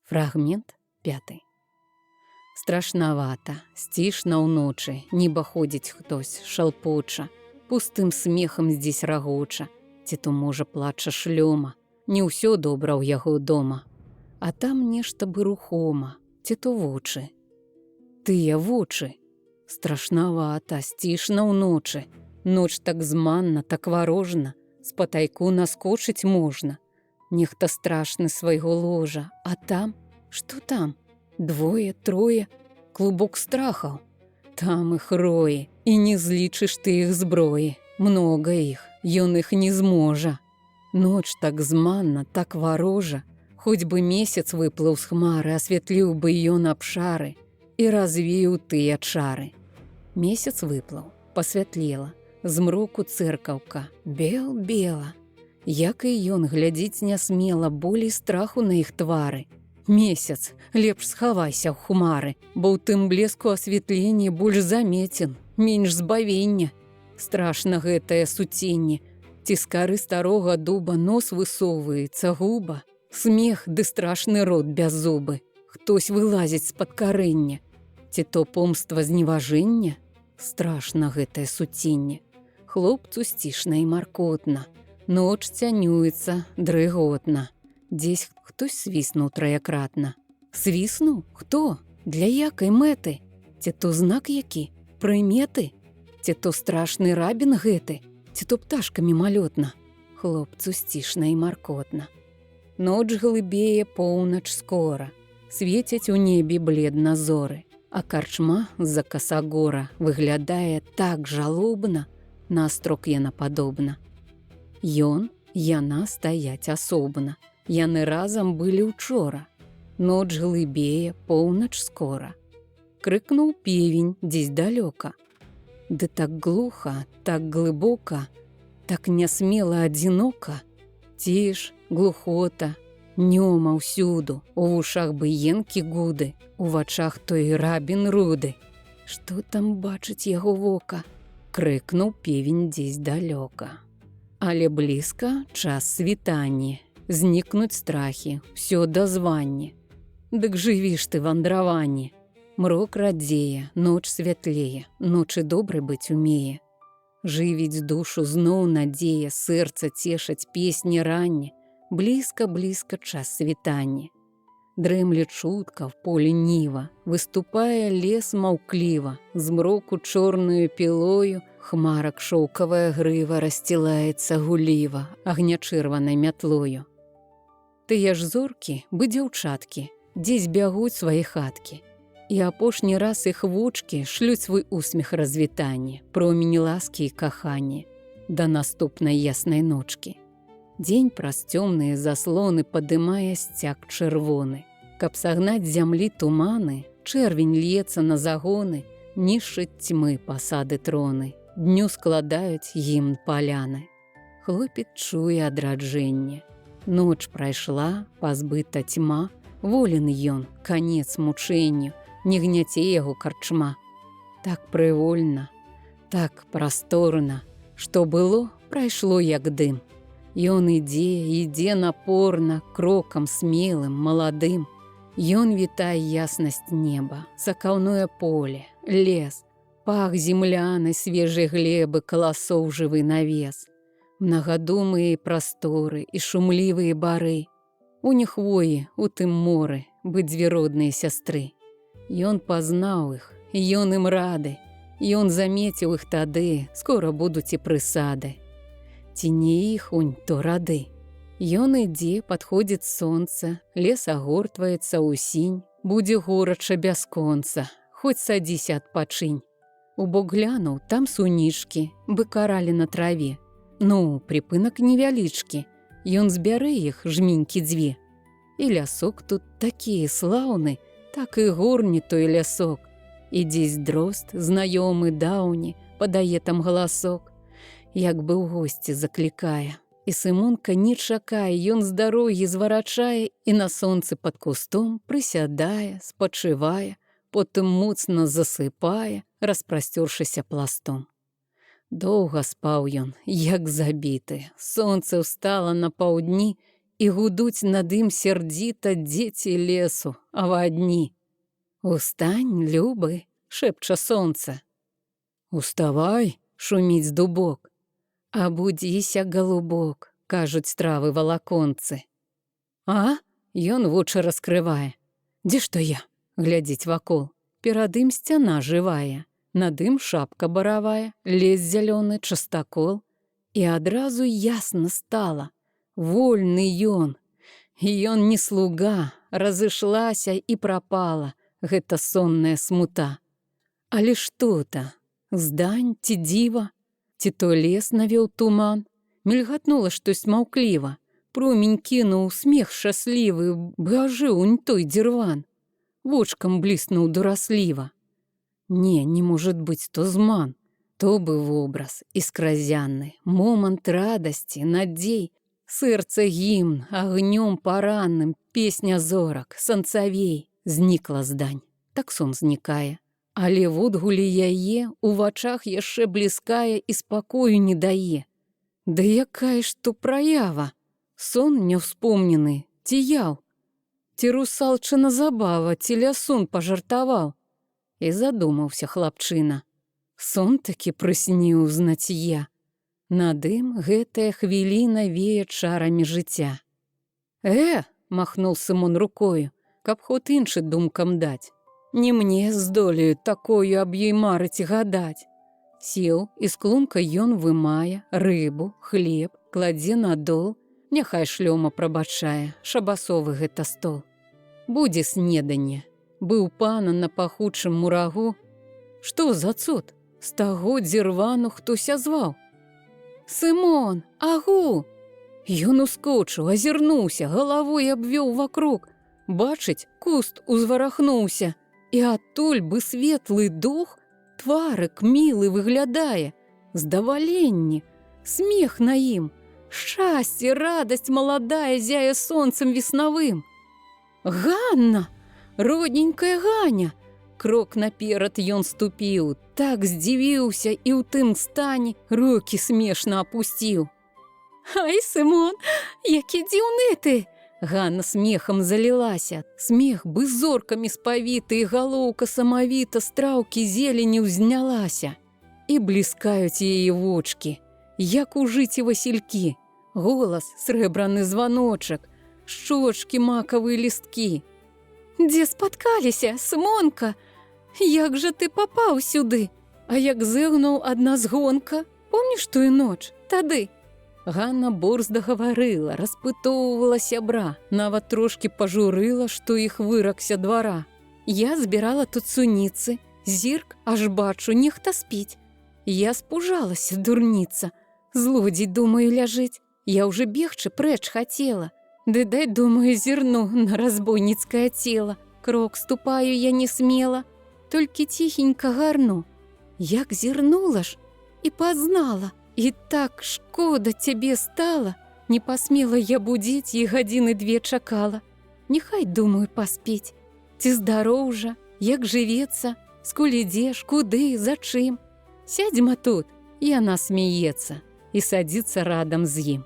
Фрагмент 5. Страшнавата, сцішна ўночы, нібы ходзіць хтось, шалпоча, пустым смехам здесь рагоча, ці то, можа, плача шлёма, не ўсё добра ў яго дома, а там нешта бы рухома, ці то вочы. Тыя вочы. Страшнавата, сцішна ўночы, ноч так зманна, так варожна, з патайку наскочыць можна. Нехта страшны свайго ложа, а там, што там? Двое, трое, клубок страхаў. Там іх рое, і не злічыш ты іх зброі. Многа іх, ён іх не зможа. Ноч так зманна, так варожа, хоць бы месяц выплыў з хмары, асвятліў бы ён абшары і развеяў тыя чары. Месяц выплыў, пасвятлела, змроку цэркаўка, бел-бела. Як і ён глядзіць не смела, болей страху на іх твары. Месяц, лепш схавайся ў хмары, бо ў тым блеску асвятленне больш заметен, менш збавення. Страшна гэтае суценне, ці з кары старога дуба нос высоўваецца губа, смех ды страшны рот без зубы, хтось вылазіць з-пад карэння, ці то помства зневажэння. Страшна гэтае суценне, хлопцу сцішна і маркотна, ноч цянюецца дрыготна. Дзесь хтось свіснуў траякратна. Свіснуў? Хто? Для якай мэты? Ці то знак які? Прыметы? Ці то страшны рабін гэты? Ці то пташка мімалётна? Хлопцу сцішна і маркотна. Ноч глыбее, поўнач скора, свецяць у небе бледна зоры, а карчма з-за касагора выглядае так жалобна, на астрог яна падобна. Ён, яна стаяць асобна. Яны разам былі учора. Ноч глыбее, поўнач скора. Крыкнуў певень дзесь далёка. Ды так глуха, так глыбока, так нясмела адзінока. Ціш, глухота, нёма ўсюду, у вушах быенкі гуды, у вачах той рабін руды. Што там бачыць яго вока? Крыкнуў певень дзесь далёка. Але блізка час світання. Знікнуць страхі, ўсё дазванне. Дык жывіш ты вандраванне. Мрок радзее, ноч святлее, ночы добры быць умее. Жывіць душу зноў надзея, сэрца цешаць песні ранне. Блізка-блізка час світання. Дрэмле чутка в полі ніва, выступае лес маўкліва, змроку чорнаю пілою, хмарак шоўкавая грыва рассцілаецца гуліва агнячырванай мятлою. Тыя ж зоркі, бы дзяўчаткі, дзесь бягуць свае хаткі. І апошні раз іх вочкі шлюць свой усмех развітання, промені ласкі і кахання да наступнай яснай ночкі. Дзень праз цёмныя заслоны падымае сцяг чырвоны. Каб сагнаць з зямлі туманы, чэрвень льецца на загоны, нішчыць цьмы пасады троны, дню складаюць гімн паляны. Хлопец чуе адраджэнне. Ноч прайшла, пазбыта цьма, волен ён, канец мучэнню, не гняце яго карчма. Так прывольна, так прасторна, што было, прайшло як дым. Ён ідзе напорна, крокам смелым, маладым. Ён вітае яснасць неба, сакаўное поле, лес, пах земляны, свежай глебы, каласоў жывы навес. Мнагадумыя прасторы і шумлівыя бары. У них хвоі, у тым моры, быць дзве родныя сястры. Ён пазнаў іх, ён ім рады. Ён замеціў іх тады, скора будуць і прысады. Ці не іх унь, то рады. Ён ідзе, падходзіць сонца, лес агортваецца ўсінь, будзе горача бясконца, хоць садзіся адпачынь. Убок глянуў, там сунішкі, бы каралі на траве. Ну, прыпынак невялічкі, ён збярэ іх жменькі дзве. І лясок тут такі слаўны, так і горні той лясок. І дзесь дрозд, знаёмы даўні, падае там галасок, як бы ў госці заклікае. І Сымонка не чакае, ён з дарогі зварачае і на сонцы пад кустом прысядае, спачывае, потым моцна засыпае, распрасцёршыся пластом. Доўга спаў ён, як забіты. Сонце ўстала на паўдні і гудуць над ім сердзіта дзеці лесу, авадні. «Устань, любы!» – шепча сонца. «Уставай!» – шуміць дубок. «Абудзіся, голубок!» – кажуць травы валаконцы. «А?» – ён вочы раскрывае. «Дзе што я?» – глядзіць вакол. Перад ім сцяна жывая, над ім шапка баравая, лес зялёны, частакол. І адразу ясна стала. Вольны ён. І ён не слуга, разышлася і прапала гэта сонная смута. Але што-то, здань ці дзіва, ці то лес навёў туман, мільгатнула штось маўкліва, промень кінуў смех шчаслівы, бы ажыў унь той дзірван. Вочкам бліснуў дурасліва. Не может быць то зман, то быў вобраз іскразянны, момант радасці, надзей, сэрца гімн, агнём паранным, песня зорак, санцавей. Знікла здань, так сон знікае, але водгулі яе у вачах яшчэ бліскае і спакою не дае. Да якая ж то праява, сон няўспомнены, ці яў, ці русалчына забава, ці лясон пажартаваў. І задумаўся хлапчына. Сон такі прысніў, знаць я. Над ім гэтая хвіліна вее чарамі жыцця. Махнуў Сымон рукою, каб ход іншы думкам даць. Не мне здолею такою аб ёй марыць і гадаць. Сеў, і з клунка ён вымае рыбу, хлеб, кладзе на дол. Няхай шлёма прабачае, шабасовы гэта стол. Будзе снеданне. Быў пана на пахучым мурагу. Што за цуд? З таго дзірвану хтося зваў. «Сымон, агу!» Ён ускочыў, азірнуўся, галавой абвёў вакруг. Бачыць, куст узварахнуўся, і адтуль бы светлы дух, тварык мілы выглядае, здаваленне, смех на ім, шчасце, радасць маладая зяе сонцам веснавым. «Ганна! Родненькая Ганя!» Крок наперад ён ступіў, так здзівіўся і ў тым стане рукі смешна апусціў. «Ай, Сымон, які дзіўны ты!» Ганна смехам залілася. Смех бы зоркамі спавіты, і галоўка самавіта з траўкі зелені ўзнялася. І бліскаюць яе вочкі, як у жыце васількі. Голас срэбраны званочак, шчочкі макавыя лісткі. «Дзе спаткаліся, Сымонка? Як жа ты папаў сюды? А як зэгнуў адна згонка? Помніш тую ноч? Тады?» Ганна борзда гаварыла, распытоўвала сябра, нават трошкі пажурыла, што іх выракся двара. «Я збірала тут суніцы, зірк, аж бачу, нехта спіць. Я спужалася, дурніца. Злодзей, думаю, ляжыць. Я ўжо бегчы прэч хацела. Ды дай, думаю, зірну на разбойніцкае цела. Крок ступаю я не смела, толькі ціхенька гарну. Як зірнула ж і пазнала. І так шкода цябе стала. Не пасмела я будзіць, і гадзіны 2 чакала. Няхай, думаю, паспець. Ці здароў жа, як жывецца, скуль ідзеш, куды, за чым. Сядзьма тут». Яна смеецца і садзіцца радам з ім.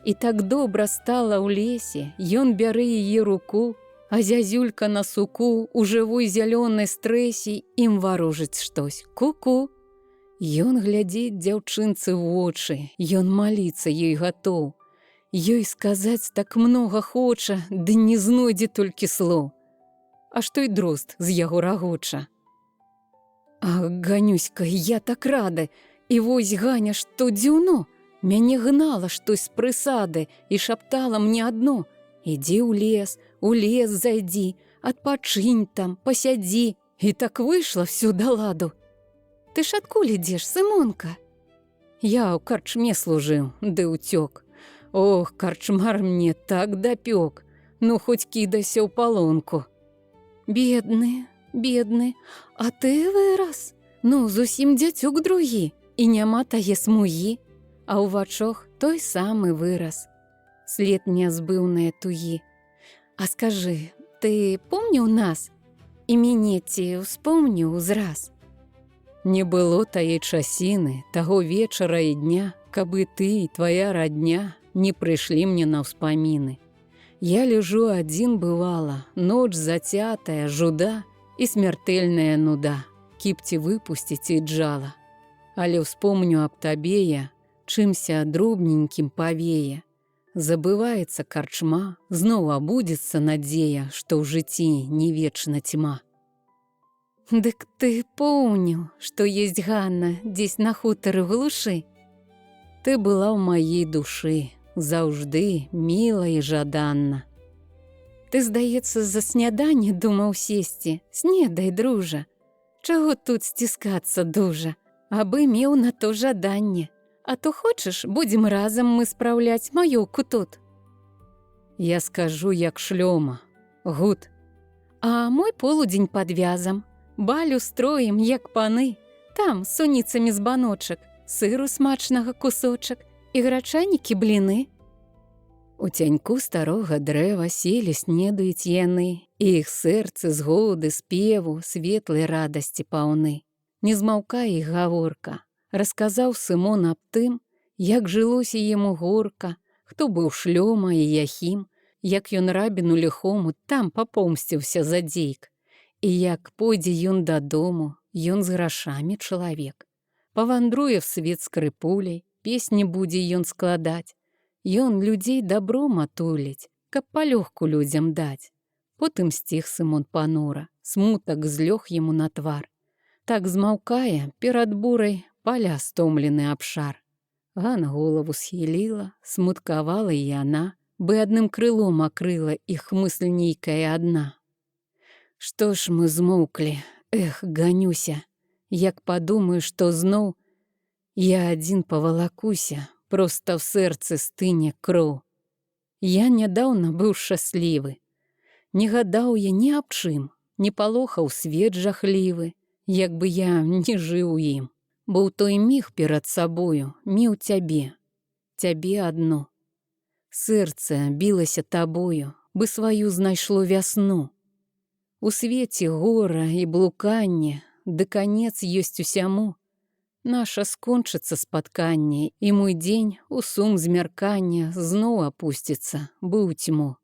І так добра стала ў лесе, ён бярэ яе руку, а зязюлька на суку у жывой зялёнай стрэсе ім варожыць штось. Ку-ку. Ён глядзіць дзяўчынцы ў вочы, ён маліцца ёй гатоў. Ёй сказаць так многа хоча, ды не знойдзе толькі слоў. Аж той дрозд з яго рагоча. «Ах, Ганюська, я так рада, і вось Ганя, што дзіўно, мяне гнала штось з прысады і шаптала мне адно: ідзі ў лес зайдзі, адпачынь там, пасядзі». І так выйшла всё да ладу. «Ты ж адкуль ідзеш, Сымонка?» «Я ў карчме служыў, ды ўцёк. Ох, карчмар мне так дапёк, ну хоць кідайся ў палонку». «Бедны, бедны, а ты вырас, ну зусім дзяцюк другі, і няма тае смугі, а ў вачах той самы вырас, след нязбыўныя тугі. А скажы, ты помніў нас, і мяне ці ўспомніў зраз?» Не было тае часіны, таго вечара і дня, каб і ты, і твая радня не прыйшлі мне на ўспаміны. Я лежу один, бывало, ночь затятая, жуда и смертельная нуда. Кіпці выпусціць і джала. Але вспомню аб табе я, чымся дробненькім павее. Забываецца карчма, зноў абудзецца надзея, што ў жыцці не вечна тьма. Дык ты помніў, што есть Ганна дзесь на хутары глушы. Ты была ў маей душы, заўжды міла і жаданна. Ты, здаецца, за сняданне думаў сесці. Снедай, дружа. Чаго тут сціскацца дужа, абы меў на то жаданне. А то хочаш, будзем разам мы спраўляць маёўку тут. Я скажу, як шлёма. Гуд. А мой полудзень пад вязам. Балю строім, як паны. Там суніцамі з баночак, сыру смачнага кусочак і грачанікі бліны. У цяньку старога дрэва селі снедаюць яны, і іх сэрцы згоды, спеву, светлай радасці паўны. Не змаўкае іх гаворка. Расказаў Сымон аб тым, як жылося яму горка, хто быў шлёма і Яхім, як ён рабіну ліхому там папомсціўся за дзейк, і як пойдзе ён дадому, ён з грашамі чалавек. Павандруе в свет скрыпуляй, песні будзе ён складаць, ён людзей добром атуліць, каб палёгку людзям даць. Потым сціх Сымон панура, смутак злёг яму на твар. Так змаўкае перад бурай паля стомлены абшар. Ганна голову схіліла, смуткавала і яна, бы адным крылом акрыла іх мысль нейкая адна. Што ж мы змоўклі, эх, ганюся, як падумаю, што зноў я адзін павалакуся, проста в сэрцы стыне кроў. Я нядаўна быў шчаслівы. Не гадаў я ні аб чым, не палохаў свет жахлівы, як бы я не жыў у ім. Бо ў той міг перад сабою меў цябе, цябе адну. Сэрца білася табою, бы сваю знайшло вясну. У свеце гора і блуканне, ды канец ёсць усяму. Наша скончыцца спатканне, і мой дзень у сум змяркання зноў апусціцца, бы ў тьму.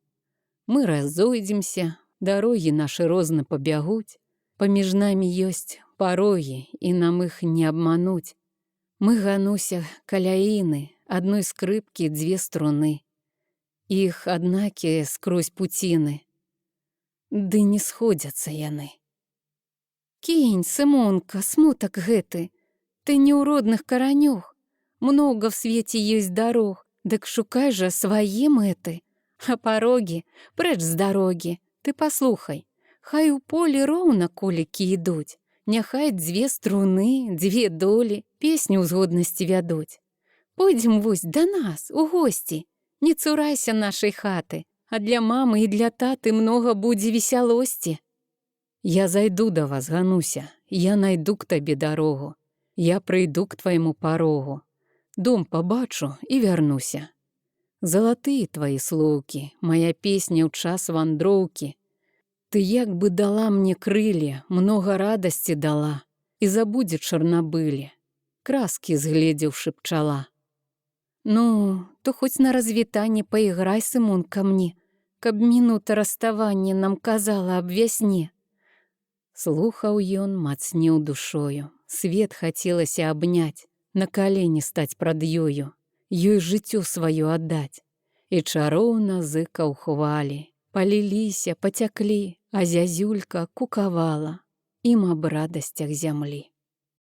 Мы разойдземся, дарогі нашы розна пабягуць, паміж намі ёсць парогі, і нам іх не абмануць. Мы гануся каляіны, адной скрыпкі дзве струны. Іх аднакія скрозь пуціны. Ды не сходзяцца яны. Кінь, Сымонка, смутак гэты. Ты не ў родных каранёх. Много в свеце ёсць дарог, дык шукай жа свае мэты. А парогі, прэч з дарогі, ты паслухай. Хай у полі роўна колікі ідуць. Няхай дзве струны, дзве долі, песню ў згоднасці вядуць. Пойдзем вось да нас, у госці. Не цурайся нашай хаты, а для мамы і для таты многа будзе весялосці. Я зайду да вас, Гануся, я найду к табе дарогу. Я прыйду к твайму парогу. Дом пабачу і вярнуся. Залатыя твае слоўкі, мая песня ў час вандроўкі. Ты як бы дала мне крыле, много радасці дала, і забудзе чарнабыле, краскі згледзеўшы пчала. Ну, то хоць на развітанне паіграй, Сымонка, мне, каб мінута расставання нам казала аб вясне. Слухаў ён, мацнеў душою, свет хацелася абняць, на калені стаць прад ёю, ёй жыццё сваё аддаць. І чароўна зыкаў хвалі, паліліся, пацяклі, а зязюлька кукавала ім аб радасцях зямлі.